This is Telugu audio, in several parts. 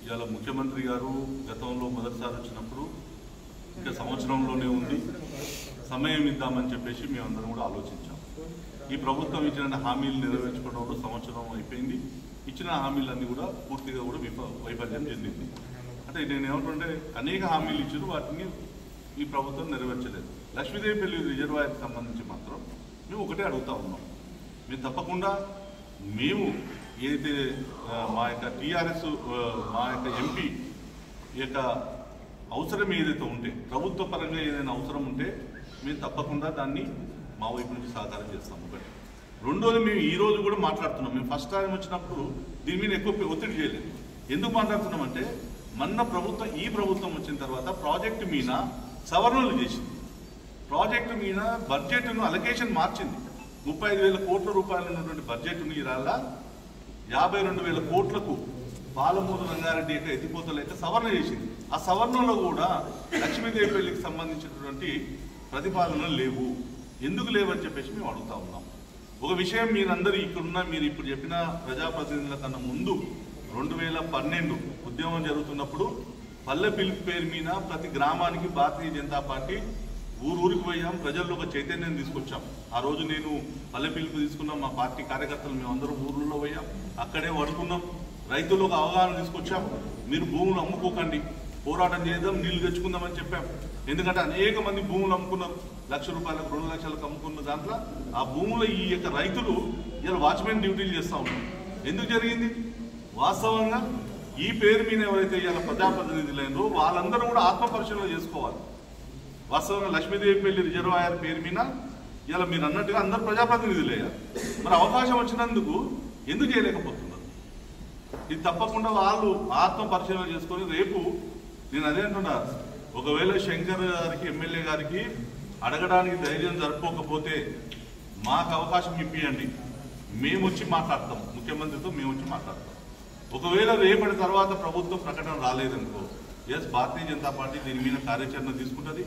ఇవాళ ముఖ్యమంత్రి గారు గతంలో మొదటిసారి వచ్చినప్పుడు ఇంకా సంవత్సరంలోనే ఉంది, సమయం ఇద్దామని చెప్పేసి మేమందరం కూడా ఆలోచించాం. ఈ ప్రభుత్వం ఇచ్చిన హామీలు నెరవేర్చుకోవడంలో సంవత్సరం అయిపోయింది. ఇచ్చిన హామీలన్నీ కూడా పూర్తిగా కూడా వైఫల్యం చెందింది. అంటే నేను ఏమంటుంటే అనేక హామీలు ఇచ్చారు, వాటిని ఈ ప్రభుత్వం నెరవేర్చలేదు. లక్ష్మీదేవిపల్లి రిజర్వాయర్కి సంబంధించి మాత్రం మేము ఒకటే అడుగుతా ఉన్నాం. మేము తప్పకుండా ఏదైతే మా యొక్క టీఆర్ఎస్ మా యొక్క ఎంపీ యొక్క అవసరం ఏదైతే ఉంటే, ప్రభుత్వ పరంగా ఏదైనా అవసరం ఉంటే మేము తప్పకుండా దాన్ని మా వైపు నుంచి సహకారం చేస్తాం. ఒకటి. రెండోది, మేము ఈరోజు కూడా మాట్లాడుతున్నాం. మేము ఫస్ట్ టైం వచ్చినప్పుడు దీని మీద ఎక్కువ ఒత్తిడి చేయలేదు. ఎందుకు మాట్లాడుతున్నామంటే ఈ ప్రభుత్వం వచ్చిన తర్వాత ప్రాజెక్టు మీద సవరణలు చేసింది. ప్రాజెక్టు మీద బడ్జెట్ను అలొకేషన్ మార్చింది. 35,000 కోట్ల రూపాయలు ఉన్నటువంటి బడ్జెట్ను ఇవాళ 52,000 కోట్లకు పాలమూరు రంగారెడ్డి యొక్క ఎత్తిపోతల సవరణ చేసింది. ఆ సవరణలో కూడా లక్ష్మీదేవిపల్లికి సంబంధించినటువంటి ప్రతిపాదనలు లేవు. ఎందుకు లేవని చెప్పేసి మేము అడుగుతా ఉన్నాం. ఒక విషయం మీరందరూ ఇక్కడున్న మీరు ఇప్పుడు చెప్పిన ప్రజాప్రతినిధుల కన్నా ముందు 2012 ఉద్యమం జరుగుతున్నప్పుడు పల్లె పిలుపు పేరు మీద ప్రతి గ్రామానికి భారతీయ జనతా పార్టీ ఊరికి పోయాం, ప్రజల్లో ఒక చైతన్యం తీసుకొచ్చాం. ఆ రోజు నేను పల్లె పిలుపు తీసుకున్నాం, మా పార్టీ కార్యకర్తలు మేమందరం ఊర్లలో పోయాం, అక్కడే పడుకున్నాం, రైతులకు అవగాహన తీసుకొచ్చాం. మీరు భూములు అమ్ముకోకండి, పోరాటం చేద్దాం, నీళ్లు తెచ్చుకుందామని చెప్పాం. ఎందుకంటే అనేక మంది భూములు అమ్ముకున్నారు, 1,00,000 రూపాయలకు 2 లక్షలకు అమ్ముకున్న దాంట్లో ఆ భూముల ఈ యొక్క రైతులు ఇలా వాచ్మెన్ డ్యూటీలు చేస్తూ ఉన్నారు. ఎందుకు జరిగింది? వాస్తవంగా ఈ పేరు మీద ఎవరైతే ఇలా ప్రజాప్రతినిధులైనో వాళ్ళందరూ కూడా ఆత్మపరిశీలన చేసుకోవాలి. వాస్తవంగా లక్ష్మీదేవిపల్లి రిజర్వాయర్ పేరు మీద ఇలా మీరు అన్నట్టుగా అందరు ప్రజాప్రతినిధులయ్యారు. మరి అవకాశం వచ్చినందుకు ఎందుకు చేయలేకపోతున్నారు? ఇది తప్పకుండా వాళ్ళు ఆత్మపరిశీలన చేసుకొని రేపు నేను అదే అంటున్నా, ఒకవేళ శంకర్ గారికి ఎమ్మెల్యే గారికి అడగడానికి ధైర్యం జరుపుకోకపోతే మాకు అవకాశం ఇప్పియండి, మేము వచ్చి మాట్లాడతాం, ముఖ్యమంత్రితో మేము వచ్చి మాట్లాడతాం. ఒకవేళ రేపటి తర్వాత ప్రభుత్వం ప్రకటన రాలేదనుకో, ఎస్ భారతీయ జనతా పార్టీ దీని మీద కార్యాచరణ తీసుకుంటుంది.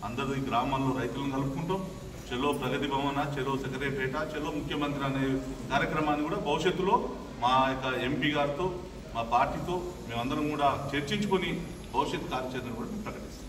అందరి గ్రామాల్లో రైతులను కలుపుకుంటాం. చెలో ప్రగతి భవన, చెలో సెక్రటరేట, చెలో ముఖ్యమంత్రి అనే కార్యక్రమాన్ని కూడా భవిష్యత్తులో మా యొక్క ఎంపీ గారితో మా పార్టీతో మేమందరం కూడా చర్చించుకొని భవిష్యత్ కార్యాచరణ కూడా ప్రకటిస్తాం.